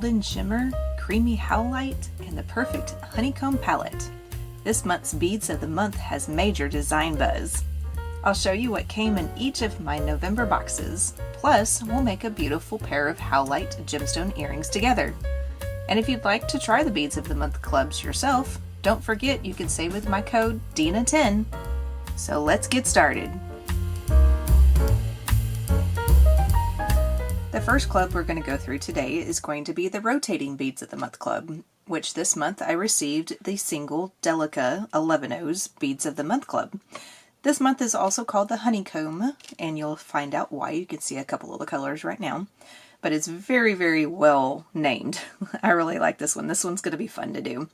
golden shimmer, creamy howlite, and the perfect honeycomb palette. This month's Beads of the Month has major design buzz. I'll show you what came in each of my November boxes, plus we'll make a beautiful pair of howlite gemstone earrings together. And if you'd like to try the Beads of the Month clubs yourself, don't forget you can save with my code Dena10. So let's get started. The first club we're going to go through today is going to be the Rotating Beads of the Month club, which this month I received the single Delica 11-O's Beads of the Month club. This month is also called the Honeycomb, and you'll find out why. You can see a couple of the colors right now, but it's very, very well named. I really like this one. This one's going to be fun to do.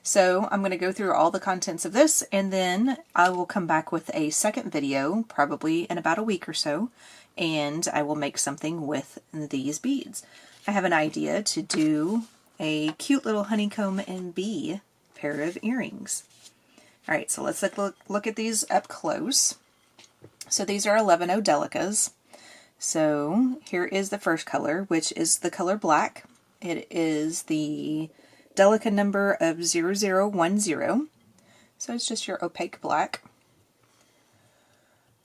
So I'm going to go through all the contents of this, and then I will come back with a second video, probably in about a week or so, and I will make something with these beads. I have an idea to do a cute little honeycomb and bee pair of earrings. Alright, so let's look at these up close. So these are 11-O Delicas. So here is the first color, which is the color black. It is the Delica number of 0010. So it's just your opaque black.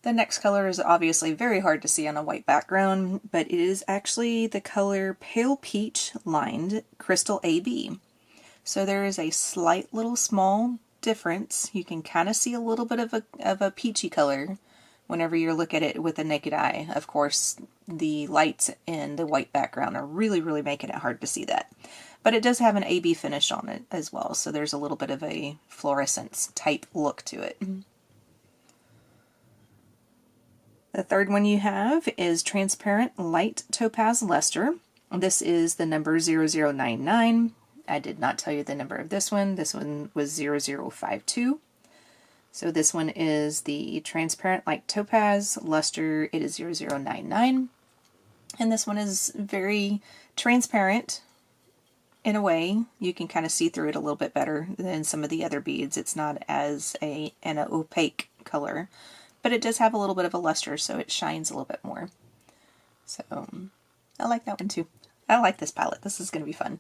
The next color is obviously very hard to see on a white background, but it is actually the color Pale Peach Lined Crystal AB. So there is a slight little small difference. You can kind of see a little bit of a peachy color whenever you look at it with a naked eye. Of course, the lights in the white background are really, really making it hard to see that. But it does have an AB finish on it as well, so there's a little bit of a fluorescence type look to it. The third one you have is Transparent Light Topaz Luster. This is the number 0099. I did not tell you the number of this one. This one was 0052. So this one is the Transparent Light Topaz Luster. It is 0099. And this one is very transparent in a way. You can kind of see through it a little bit better than some of the other beads. It's not as an opaque color, but it does have a little bit of a luster, so it shines a little bit more. So I like that one too. I like this palette. This is going to be fun.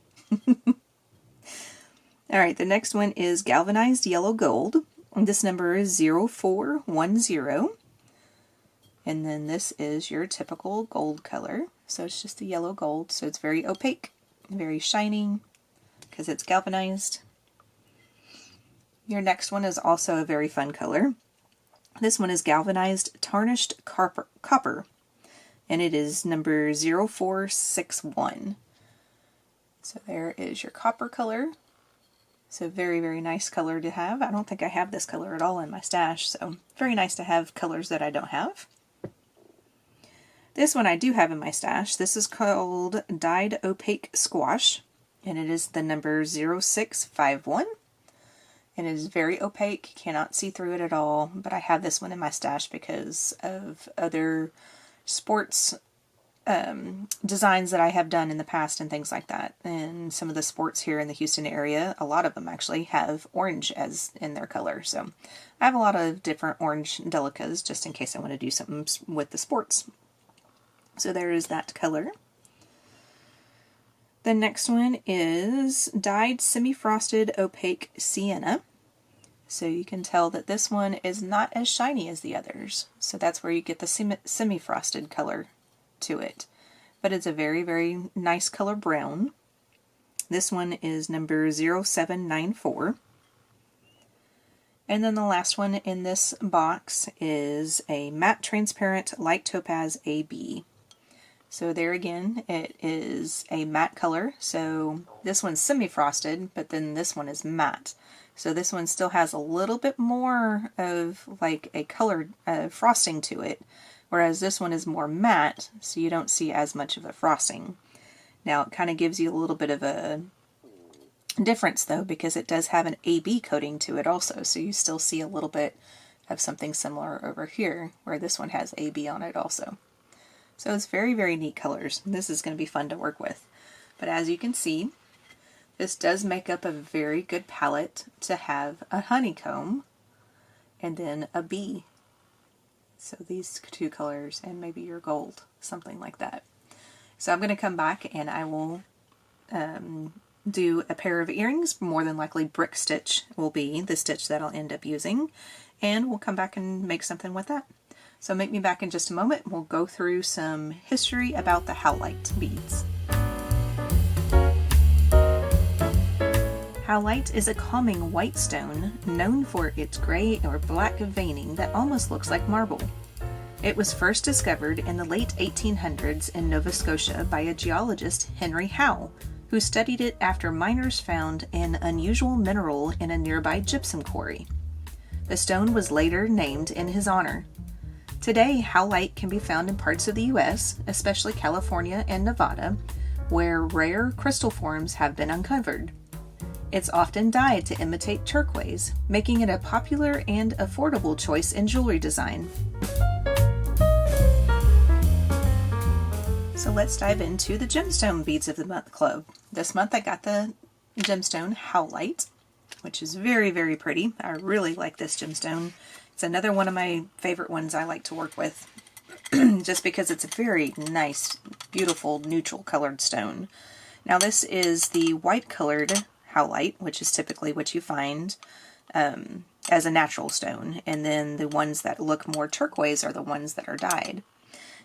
Alright, the next one is Galvanized Yellow Gold. This number is 0410. And then this is your typical gold color. So it's just a yellow gold. So it's very opaque, very shining, because it's galvanized. Your next one is also a very fun color. This one is Galvanized Tarnished Copper. And it is number 0461. So there is your copper color. So very, very nice color to have. I don't think I have this color at all in my stash, so very nice to have colors that I don't have. This one I do have in my stash. This is called Dyed Opaque Squash, and it is the number 0651. And it is very opaque, cannot see through it at all, but I have this one in my stash because of other sports designs that I have done in the past and things like that. And some of the sports here in the Houston area, a lot of them actually have orange as in their color. So I have a lot of different orange Delicas just in case I want to do something with the sports. So there is that color. The next one is Dyed Semi-Frosted Opaque Sienna. So you can tell that this one is not as shiny as the others. So that's where you get the semi-frosted color to it. But it's a very, very nice color brown. This one is number 0794. And then the last one in this box is a Matte Transparent Light Topaz AB. So there again, it is a matte color. So this one's semi-frosted, but then this one is matte. So this one still has a little bit more of like a colored frosting to it, whereas this one is more matte, so you don't see as much of a frosting. Now it kind of gives you a little bit of a difference though, because it does have an AB coating to it also, so you still see a little bit of something similar over here, where this one has AB on it also. So it's very, very neat colors. This is going to be fun to work with. But as you can see, this does make up a very good palette to have a honeycomb and then a bee. So these two colors and maybe your gold, something like that. So I'm going to come back and I will do a pair of earrings. More than likely brick stitch will be the stitch that I'll end up using, and we'll come back and make something with that. So meet me back in just a moment. We'll go through some history about the Howlite beads. Howlite is a calming white stone known for its gray or black veining that almost looks like marble. It was first discovered in the late 1800s in Nova Scotia by a geologist, Henry Howe, who studied it after miners found an unusual mineral in a nearby gypsum quarry. The stone was later named in his honor. Today, Howlite can be found in parts of the U.S., especially California and Nevada, where rare crystal forms have been uncovered. It's often dyed to imitate turquoise, making it a popular and affordable choice in jewelry design. So let's dive into the Gemstone Beads of the Month Club. This month I got the gemstone Howlite, which is very, very pretty. I really like this gemstone. It's another one of my favorite ones I like to work with, just because it's a very nice, beautiful, neutral colored stone. Now this is the white colored Howlite, which is typically what you find as a natural stone, and then the ones that look more turquoise are the ones that are dyed.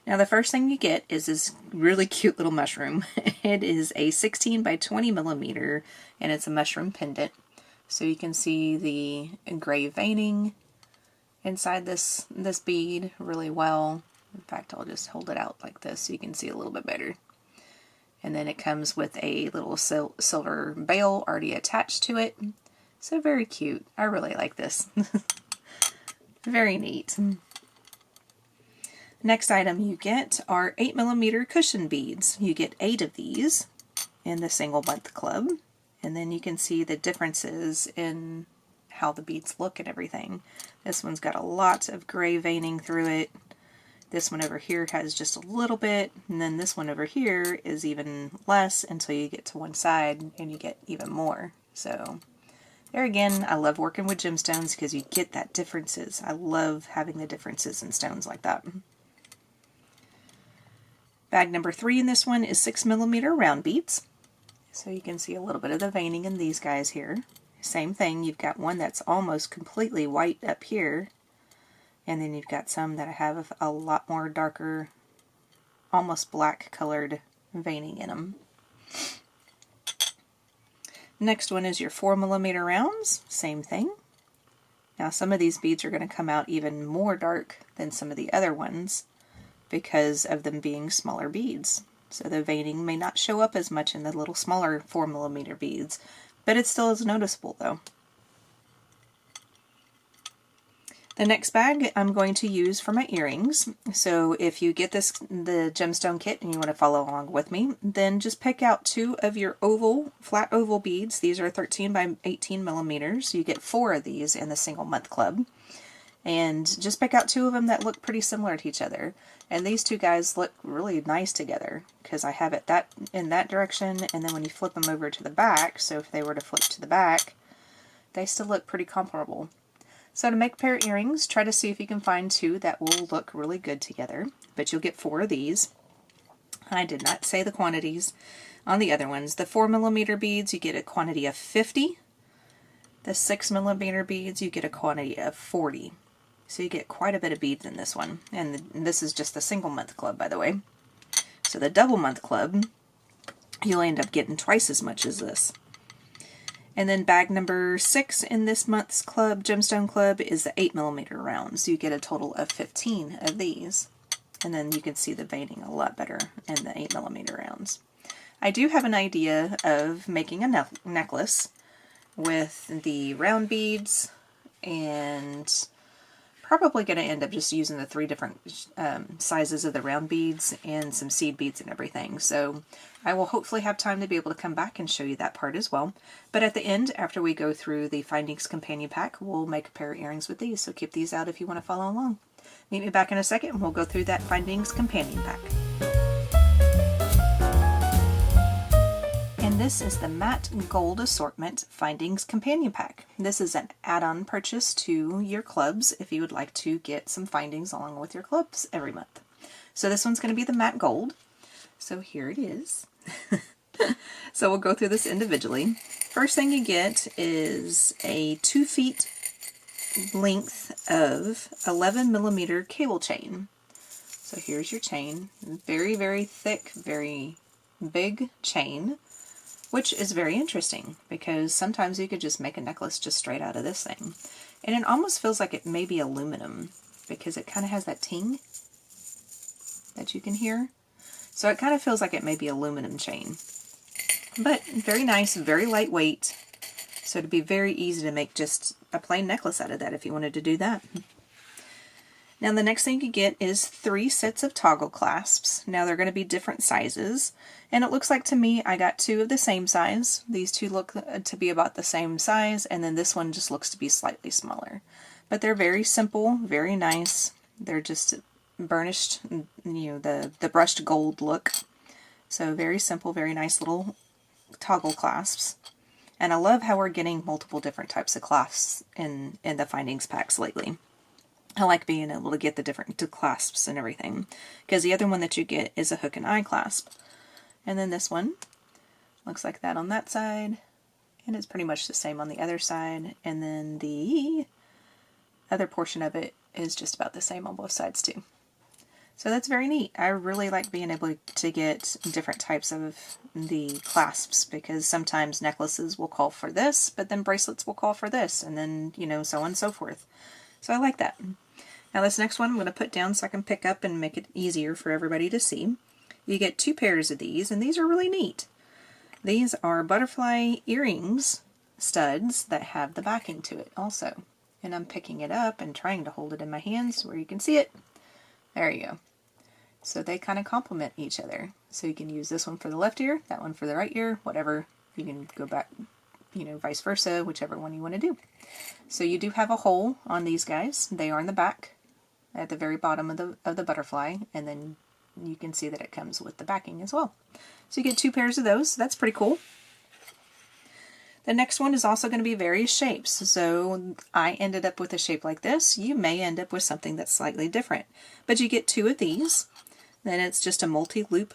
Now the first thing you get is this really cute little mushroom. It is a 16 by 20 millimeter, and it's a mushroom pendant. So you can see the gray veining inside this bead really well. In fact, I'll just hold it out like this so you can see a little bit better. And then it comes with a little silver bail already attached to it. So very cute. I really like this. Very neat. Next item you get are 8mm cushion beads. You get 8 of these in the single month club, and then you can see the differences in how the beads look and everything. This one's got a lot of gray veining through it. This one over here has just a little bit, and then this one over here is even less until you get to one side and you get even more. So there again, I love working with gemstones because you get that differences. I love having the differences in stones like that. Bag number 3 in this one is 6mm round beads. So you can see a little bit of the veining in these guys here. Same thing, you've got one that's almost completely white up here, and then you've got some that have a lot more darker, almost black colored veining in them. Next one is your 4mm rounds, same thing. Now some of these beads are going to come out even more dark than some of the other ones, because of them being smaller beads. So the veining may not show up as much in the little smaller 4mm beads, but it still is noticeable though. The next bag I'm going to use for my earrings. So if you get the gemstone kit and you want to follow along with me, then just pick out 2 of your flat oval beads. These are 13 by 18 millimeters. You get 4 of these in the single month club. And just pick out 2 of them that look pretty similar to each other. And these 2 guys look really nice together because I have it in that direction, and then when you flip them over to the back, so if they were to flip to the back, they still look pretty comparable. So to make a pair of earrings, try to see if you can find 2 that will look really good together, but you'll get 4 of these. I did not say the quantities on the other ones. The 4mm beads, you get a quantity of 50. The 6mm beads, you get a quantity of 40. So you get quite a bit of beads in this one. And this is just the single month club, by the way. So the double month club, you'll end up getting twice as much as this. And then bag number 6 in this month's club, gemstone club, is the 8mm rounds. So you get a total of 15 of these. And then you can see the veining a lot better in the 8mm rounds. I do have an idea of making a necklace with the round beads, and probably going to end up just using the 3 different sizes of the round beads and some seed beads and everything. So I will hopefully have time to be able to come back and show you that part as well. But at the end, after we go through the Findings Companion Pack, we'll make a pair of earrings with these. So keep these out if you want to follow along. Meet me back in a second and we'll go through that Findings Companion Pack. And this is the Matte Gold Assortment Findings Companion Pack. This is an add-on purchase to your clubs if you would like to get some findings along with your clubs every month. So this one's going to be the Matte Gold. So here it is. So we'll go through this individually. First thing you get is a 2 feet length of 11mm cable chain. So here's your chain. Very, very thick, very big chain, which is very interesting because sometimes you could just make a necklace just straight out of this thing. And it almost feels like it may be aluminum because it kind of has that ting that you can hear. So it kind of feels like it may be aluminum chain. But very nice, very lightweight. So it'd be very easy to make just a plain necklace out of that if you wanted to do that. Now the next thing you get is 3 sets of toggle clasps. Now they're going to be different sizes, and it looks like to me I got 2 of the same size. These 2 look to be about the same size, and then this one just looks to be slightly smaller. But they're very simple, very nice. They're just burnished, you know, the brushed gold look. So very simple, very nice little toggle clasps. And I love how we're getting multiple different types of clasps in the findings packs lately. I like being able to get the different clasps and everything, because the other one that you get is a hook and eye clasp. And then this one looks like that on that side, and it's pretty much the same on the other side, and then the other portion of it is just about the same on both sides too. So that's very neat. I really like being able to get different types of the clasps, because sometimes necklaces will call for this, but then bracelets will call for this, and then, you know, so on and so forth. So I like that. Now this next one I'm going to put down so I can pick up and make it easier for everybody to see. You get 2 pairs of these, and these are really neat. These are butterfly earrings studs that have the backing to it also. And I'm picking it up and trying to hold it in my hands where you can see it. There you go. So they kind of complement each other. So you can use this one for the left ear, that one for the right ear, whatever. You can go back, you know, vice versa, whichever one you want to do. So you do have a hole on these guys. They are in the back at the very bottom of the butterfly, and then you can see that it comes with the backing as well. So you get 2 pairs of those. That's pretty cool. The next one is also going to be various shapes. So I ended up with a shape like this. You may end up with something that's slightly different. But you get 2 of these. Then it's just a multi-loop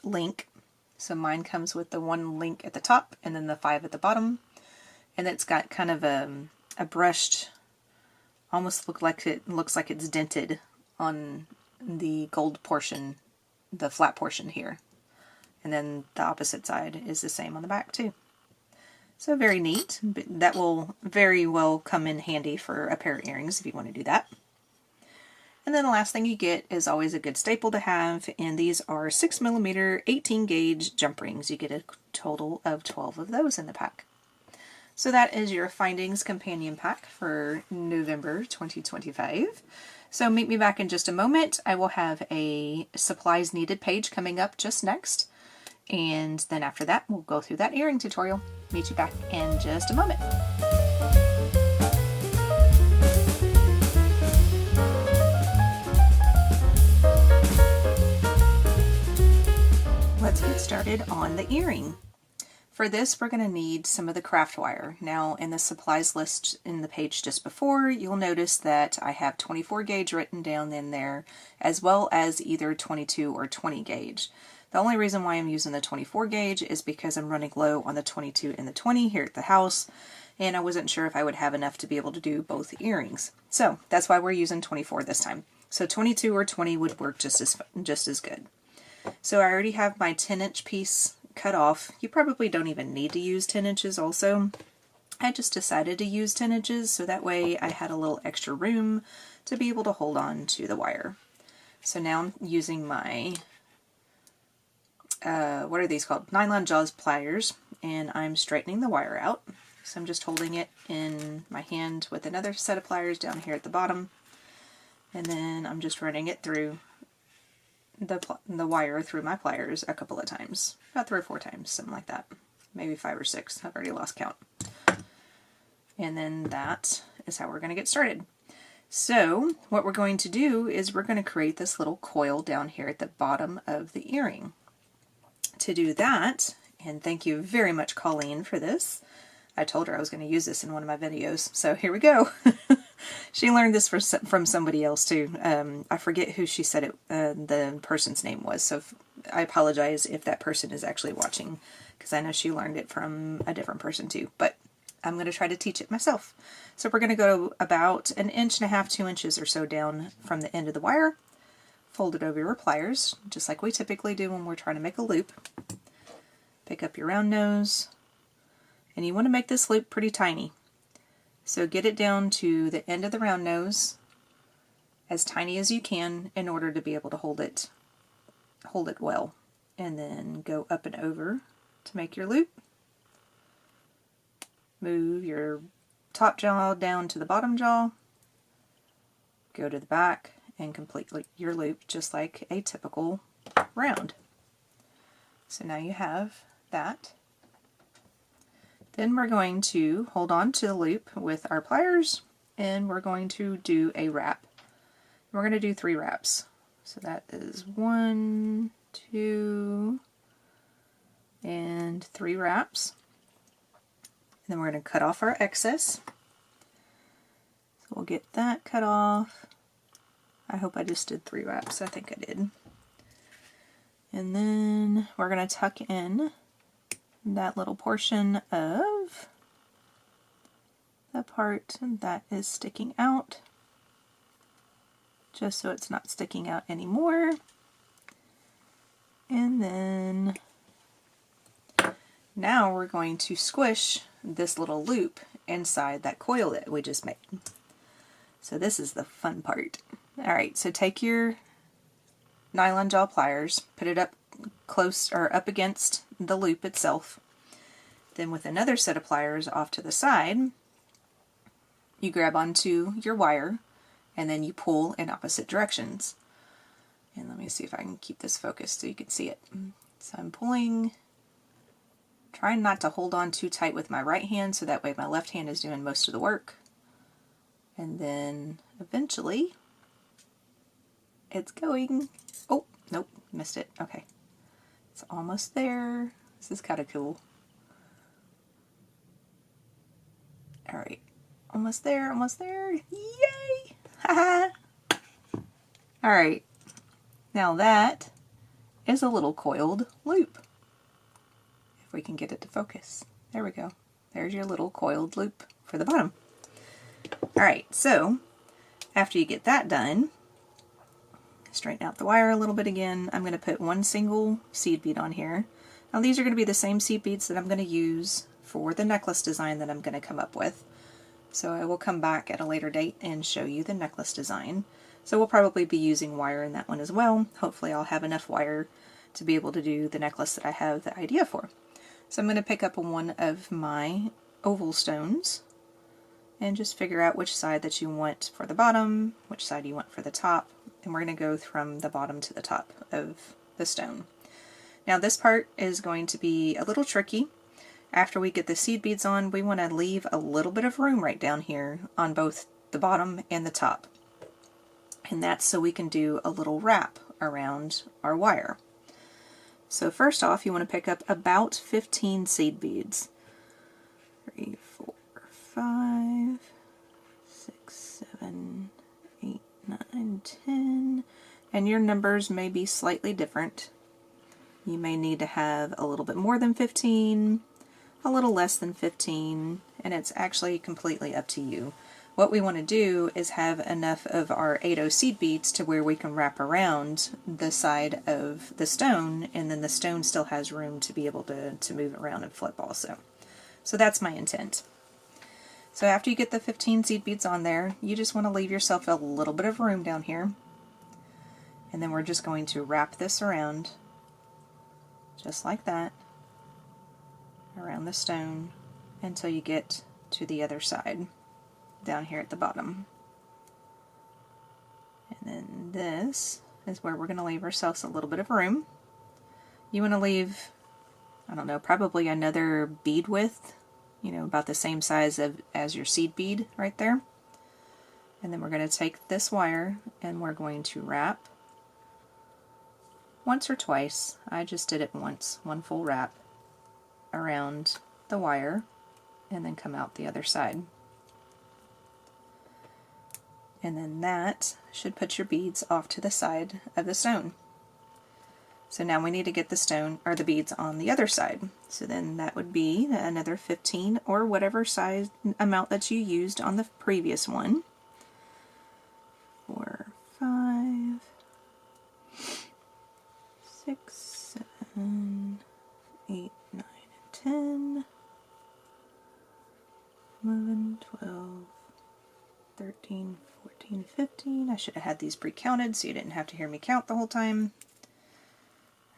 link. So mine comes with the 1 link at the top and then the 5 at the bottom. And it's got kind of a brushed, almost looks like it's dented on the gold portion, the flat portion here. And then the opposite side is the same on the back too. So very neat. That will very well come in handy for a pair of earrings if you want to do that. And then the last thing you get is always a good staple to have, and these are 6mm 18 gauge jump rings. You get a total of 12 of those in the pack. So that is your Findings Companion Pack for November 2025. So meet me back in just a moment. I will have a supplies needed page coming up just next. And then after that, we'll go through that earring tutorial. Meet you back in just a moment. Let's get started on the earring. For this, we're going to need some of the craft wire. Now, in the supplies list in the page just before, you'll notice that I have 24 gauge written down in there, as well as either 22 or 20 gauge. The only reason why I'm using the 24 gauge is because I'm running low on the 22 and the 20 here at the house, and I wasn't sure if I would have enough to be able to do both earrings. So that's why we're using 24 this time. So 22 or 20 would work just as good. So I already have my 10-inch piece cut off. You probably don't even need to use 10 inches also. I just decided to use 10 inches so that way I had a little extra room to be able to hold on to the wire. So now I'm using my, what are these called? Nylon jaws pliers, and I'm straightening the wire out. So I'm just holding it in my hand with another set of pliers down here at the bottom, and then I'm just running it through the wire through my pliers a couple of times, about 3 or 4 times, something like that, maybe 5 or 6. I've already lost count. And then that is how we're going to get started. So what we're going to do is we're going to create this little coil down here at the bottom of the earring. To do that, and thank you very much, Colleen, for this. I told her I was going to use this in one of my videos, so here we go. She learned this from somebody else too. I forget who she said the person's name was, so I apologize if that person is actually watching, because I know she learned it from a different person too, but I'm going to try to teach it myself. So we're going to go about 1.5 inches, 2 inches or so down from the end of the wire, fold it over your pliers, just like we typically do when we're trying to make a loop. Pick up your round nose, and you want to make this loop pretty tiny. So get it down to the end of the round nose, as tiny as you can in order to be able to hold it well. And then go up and over to make your loop. Move your top jaw down to the bottom jaw. Go to the back and complete your loop just like a typical round. So now you have that. Then we're going to hold on to the loop with our pliers, and we're going to do a wrap. We're going to do 3 wraps. So that is 1, 2, and 3 wraps. And then we're going to cut off our excess. So we'll get that cut off. I hope I just did 3 wraps. I think I did. And then we're going to tuck in that little portion of the part that is sticking out, just so it's not sticking out anymore. And then now we're going to squish this little loop inside that coil that we just made. So this is the fun part. Alright, so take your nylon jaw pliers, put it up close or up against the loop itself. Then with another set of pliers off to the side, you grab onto your wire and then you pull in opposite directions. And let me see if I can keep this focused so you can see it. So I'm pulling, trying not to hold on too tight with my right hand so that way my left hand is doing most of the work. And then eventually it's going, oh, nope, missed it. Okay, it's almost there. This is kind of cool. All right, almost there, almost there. Yay! Haha! All right, now that is a little coiled loop. If we can get it to focus. There we go. There's your little coiled loop for the bottom. All right, so after you get that done, straighten out the wire a little bit again. I'm going to put 1 single seed bead on here. Now these are going to be the same seed beads that I'm going to use for the necklace design that I'm going to come up with. So I will come back at a later date and show you the necklace design. So we'll probably be using wire in that one as well. Hopefully I'll have enough wire to be able to do the necklace that I have the idea for. So I'm going to pick up one of my oval stones and just figure out which side that you want for the bottom, which side you want for the top, and we're going to go from the bottom to the top of the stone. Now this part is going to be a little tricky. After we get the seed beads on, we want to leave a little bit of room right down here on both the bottom and the top. And that's so we can do a little wrap around our wire. So first off, you want to pick up about 15 seed beads. 3, 4, 5, 6, 7, 8, 9, 10. And your numbers may be slightly different. You may need to have a little bit more than 15, a little less than 15, and it's actually completely up to you. What we want to do is have enough of our 8/0 seed beads to where we can wrap around the side of the stone, and then the stone still has room to be able to move around and flip also. So that's my intent. So after you get the 15 seed beads on there, you just want to leave yourself a little bit of room down here. And then we're just going to wrap this around, just like that, around the stone until you get to the other side, down here at the bottom. And then this is where we're going to leave ourselves a little bit of room. You want to leave, I don't know, probably another bead width, you know, about the same size as your seed bead right there. And then we're going to take this wire and we're going to wrap once or twice. I just did it once, one full wrap around the wire and then come out the other side. And then that should put your beads off to the side of the stone. So now we need to get the stone or the beads on the other side. So then that would be another 15 or whatever size amount that you used on the previous one. 4, 5, 6, 7, 8, 9, 10, 11, 12, 13, 14, 15. I should have had these pre-counted so you didn't have to hear me count the whole time.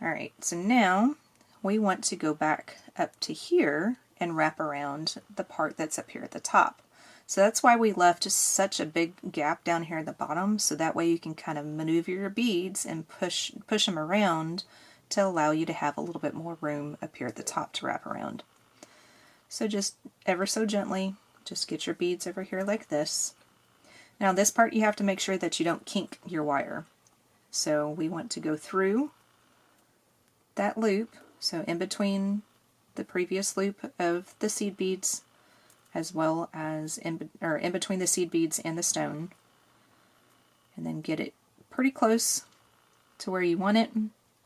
Alright, so now we want to go back up to here and wrap around the part that's up here at the top. So that's why we left such a big gap down here at the bottom, so that way you can kind of maneuver your beads and push them around to allow you to have a little bit more room up here at the top to wrap around. So just ever so gently, just get your beads over here like this. Now this part you have to make sure that you don't kink your wire. So we want to go through that loop, so in between the previous loop of the seed beads, as well as in between the seed beads and the stone, and then get it pretty close to where you want it.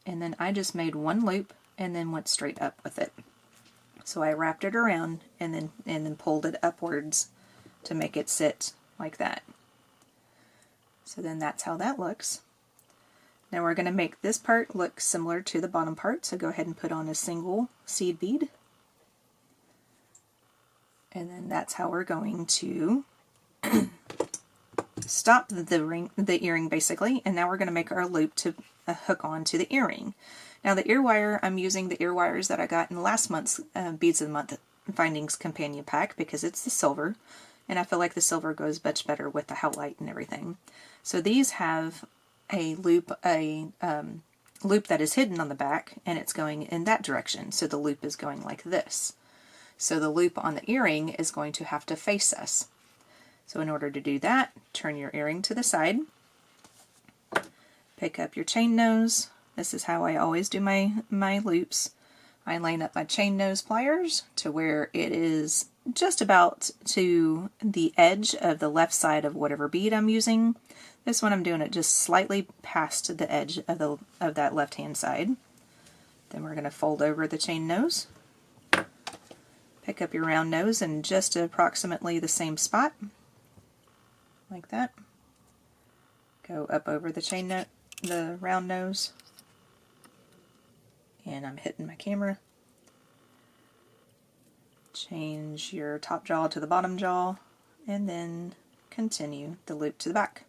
And then I just made one loop and then went straight up with it. So I wrapped it around and then pulled it upwards to make it sit like that. So then that's how that looks. Now we're going to make this part look similar to the bottom part, so go ahead and put on a single seed bead. And then that's how we're going to stop the earring basically, and now we're going to make our loop to hook on to the earring. Now the ear wire, I'm using the ear wires that I got in last month's Beads of the Month Findings Companion Pack because it's the silver, and I feel like the silver goes much better with the Howlite and everything. So these have a loop that is hidden on the back, and it's going in that direction, so the loop is going like this. So the loop on the earring is going to have to face us. So in order to do that, turn your earring to the side, pick up your chain nose. This is how I always do my loops. I line up my chain nose pliers to where it is just about to the edge of the left side of whatever bead I'm using. This one I'm doing it just slightly past the edge of that left hand side. Then we're going to fold over the chain nose. Pick up your round nose in just approximately the same spot, like that. Go up over the round nose, and I'm hitting my camera. Change your top jaw to the bottom jaw, and then continue the loop to the back.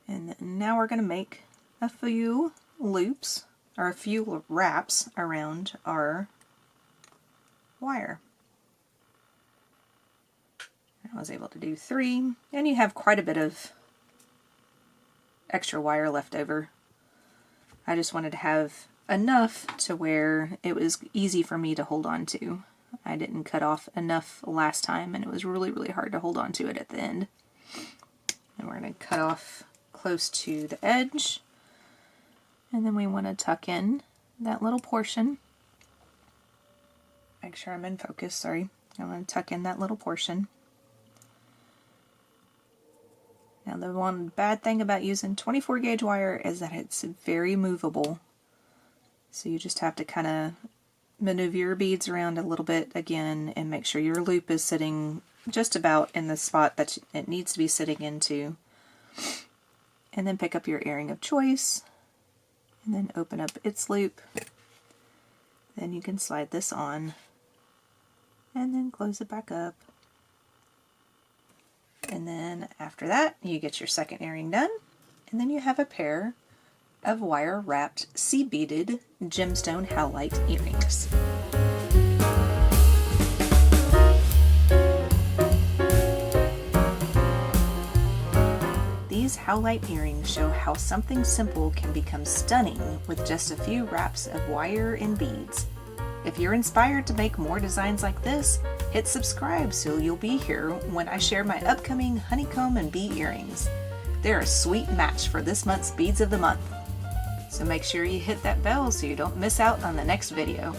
And then now we're going to make a few loops, or a few wraps around our wire. I was able to do 3, and you have quite a bit of extra wire left over. I just wanted to have enough to where it was easy for me to hold on to. I didn't cut off enough last time, and it was really, really hard to hold on to it at the end. And we're going to cut off close to the edge, and then we want to tuck in that little portion. Make sure I'm in focus, sorry. I want to tuck in that little portion. Now the one bad thing about using 24 gauge wire is that it's very movable. So you just have to kind of maneuver your beads around a little bit again and make sure your loop is sitting just about in the spot that it needs to be sitting into. And then pick up your earring of choice and then open up its loop. Then you can slide this on and then close it back up. And then after that, you get your second earring done, and then you have a pair of wire wrapped seed beaded gemstone howlite earrings. These howlite earrings show how something simple can become stunning with just a few wraps of wire and beads. If you're inspired to make more designs like this, hit subscribe so you'll be here when I share my upcoming honeycomb and bee earrings. They're a sweet match for this month's Beads of the Month. So make sure you hit that bell so you don't miss out on the next video.